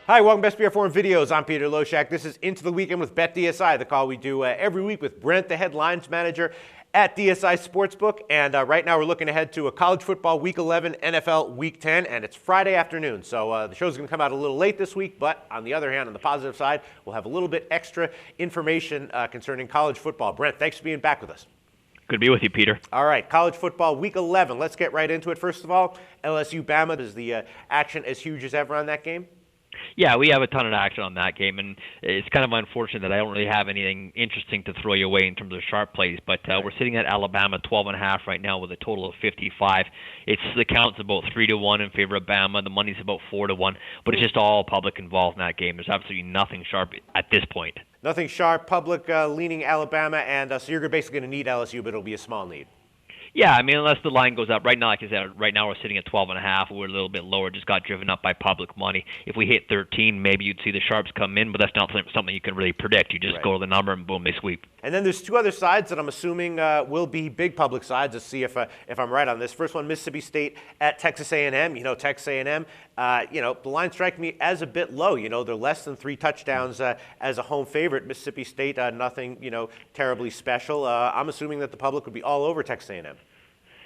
Hi, welcome to Best BR Forum Videos. I'm Peter Loshak. This is Into the Weekend with BetDSI, the call we do every week with Brent, the headlines manager at DSI Sportsbook. And right now we're looking ahead to a college football Week 11, NFL Week 10, and it's Friday afternoon. So the show's going to come out a little late this week, but on the other hand, on the positive side, we'll have a little bit extra information concerning college football. Brent, thanks for being back with us. Good to be with you, Peter. All right, college football Week 11. Let's get right into it. First of all, LSU Bama. Is the action as huge as ever on that game? Yeah, we have a ton of action on that game, and it's kind of unfortunate that I don't really have anything interesting to throw you away in terms of sharp plays, but we're sitting at Alabama 12.5 right now with a total of 55. The count's about 3-1 in favor of Bama. The money's about 4-1, but it's just all public involved in that game. There's absolutely nothing sharp at this point. Nothing sharp, public leaning Alabama, and so you're basically going to need LSU, but it'll be a small need. Yeah, I mean, unless the line goes up. Right now, like I said, right now we're sitting at 12.5. We're a little bit lower, just got driven up by public money. If we hit 13, maybe you'd see the sharps come in, but that's not something you can really predict. You just go to the number and boom, they sweep. And then there's two other sides that I'm assuming will be big public sides. Let's see if I'm right on this. First one, Mississippi State at Texas A&M. You know, Texas A&M, the line strikes me as a bit low. You know, they're less than 3 touchdowns as a home favorite. Mississippi State, nothing, terribly special. I'm assuming that the public would be all over Texas A&M.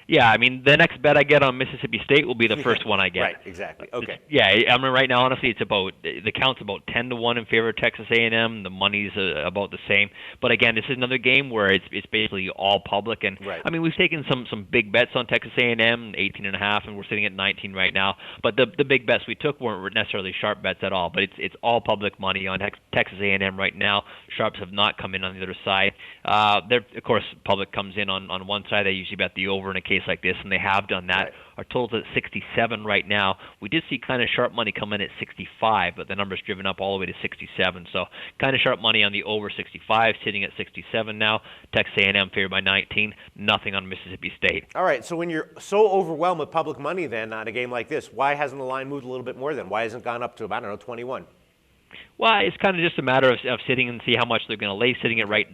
Yeah, I mean, the next bet I get on Mississippi State will be the first one I get. Right, exactly. Okay. I mean, right now, honestly, the count's about 10-1 in favor of Texas A&M. The money's about the same. But again, this is another game where it's basically all public. And I mean, we've taken some big bets on Texas A&M, 18.5, and we're sitting at 19 right now. But the big bets we took weren't necessarily sharp bets at all. But it's all public money on Texas A&M right now. Sharps have not come in on the other side. Of course, public comes in on one side. They usually bet the over in a case like this, and they have done that. Our total's at 67 right now. We did see kind of sharp money come in at 65, but the number's driven up all the way to 67. So kind of sharp money on the over 65, sitting at 67 now. Texas A&M favored by 19. Nothing on Mississippi State. All right, so when you're so overwhelmed with public money then on a game like this, why hasn't the line moved a little bit more then? Why hasn't it gone up to about, 21? Well, it's kind of just a matter of sitting and see how much they're going to lay. Sitting at like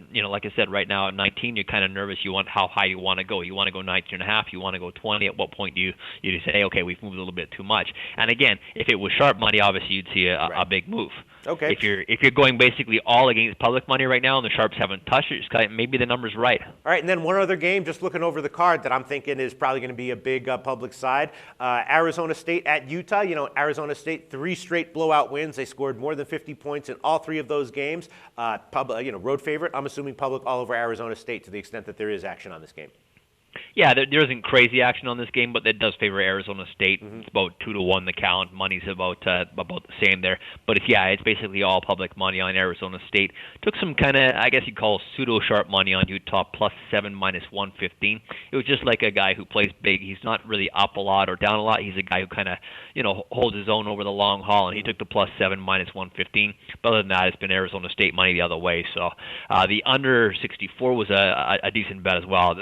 I said, right now at 19, you're kind of nervous. You want how high you want to go. You want to go 19.5. You want to go 20. At what point do you say, hey, okay, we've moved a little bit too much? And again, if it was sharp money, obviously you'd see a big move. Okay. If you're going basically all against public money right now, and the sharps haven't touched it, just kind of, maybe the number's right. All right, and then one other game, just looking over the card that I'm thinking is probably going to be a big public side. Arizona State at Utah. Arizona State 3 straight blowout wins. They scored more than 50 points in all 3 of those games. Road favorite. I'm assuming public all over Arizona State to the extent that there is action on this game. Yeah, there isn't crazy action on this game, but that does favor Arizona State. It's about 2-1 the count. Money's about the same there. But it's basically all public money on Arizona State. Took some kind of, I guess you'd call pseudo-sharp money on Utah, +7, -115. It was just like a guy who plays big. He's not really up a lot or down a lot. He's a guy who kind of, holds his own over the long haul, and he took the +7, -115. But other than that, it's been Arizona State money the other way. So the under 64 was a decent bet as well.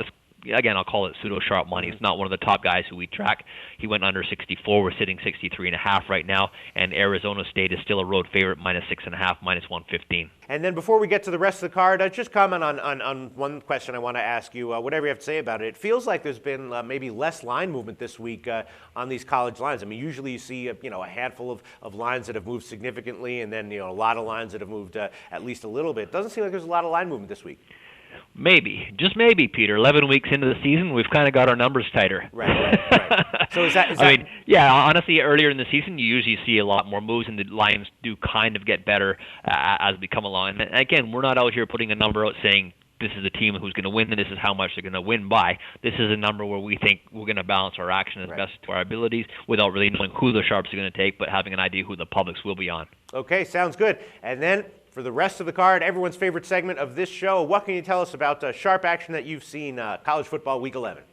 Again, I'll call it pseudo-sharp money. It's not one of the top guys who we track. He went under 64. We're sitting 63.5 right now, and Arizona State is still a road favorite, -6.5, -115. And then before we get to the rest of the card, just comment on one question I want to ask you, whatever you have to say about it. It feels like there's been maybe less line movement this week on these college lines. I mean, usually you see a handful of lines that have moved significantly, and then a lot of lines that have moved at least a little bit. It doesn't seem like there's a lot of line movement this week. Maybe, just maybe, Peter. 11 weeks into the season, we've kind of got our numbers tighter. Right. So is that? I mean, honestly, earlier in the season, you usually see a lot more moves, and the lines do kind of get better as we come along. And again, we're not out here putting a number out saying this is a team who's going to win, and this is how much they're going to win by. This is a number where we think we're going to balance our action as best to our abilities without really knowing who the sharps are going to take, but having an idea who the publics will be on. Okay, sounds good. And then for the rest of the card, everyone's favorite segment of this show, what can you tell us about sharp action that you've seen college football Week 11?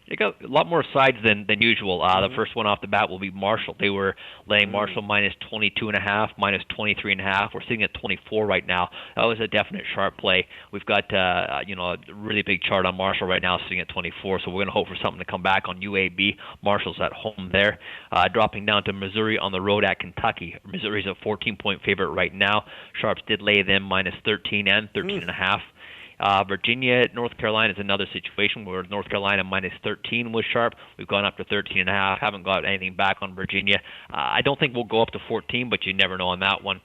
They got a lot more sides than usual. The first one off the bat will be Marshall. They were laying Marshall -22.5, -23.5. We're sitting at 24 right now. That was a definite sharp play. We've got a really big chart on Marshall right now, sitting at 24. So we're going to hope for something to come back on UAB. Marshall's at home there, dropping down to Missouri on the road at Kentucky. Missouri's a 14-point favorite right now. Sharps did lay them -13 and 13.5. Virginia, North Carolina is another situation where North Carolina minus 13 was sharp. We've gone up to 13.5. Haven't got anything back on Virginia. I don't think we'll go up to 14, but you never know on that one.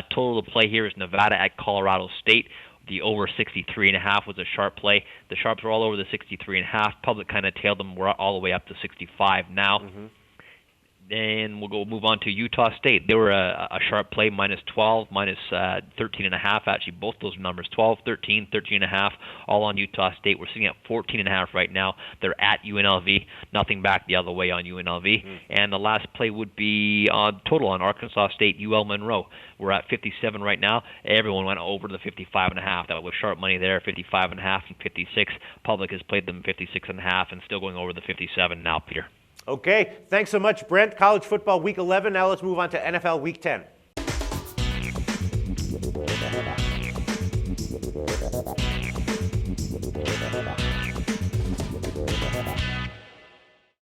Total to play here is Nevada at Colorado State. The over 63.5 was a sharp play. The sharps were all over the 63.5. Public kind of tailed them. We're all the way up to 65 now. Mm-hmm. Then we'll move on to Utah State. They were a sharp play, minus 12, minus 13.5. Actually, both those numbers, 12, 13, 13.5, all on Utah State. We're sitting at 14.5 right now. They're at UNLV. Nothing back the other way on UNLV. Mm-hmm. And the last play would be total on Arkansas State, UL Monroe. We're at 57 right now. Everyone went over to the 55.5. That was sharp money there, 55.5 and 56. Public has played them 56.5 and still going over the 57 now, Peter. Okay, thanks so much, Brent. College football week 11. Now let's move on to NFL week 10.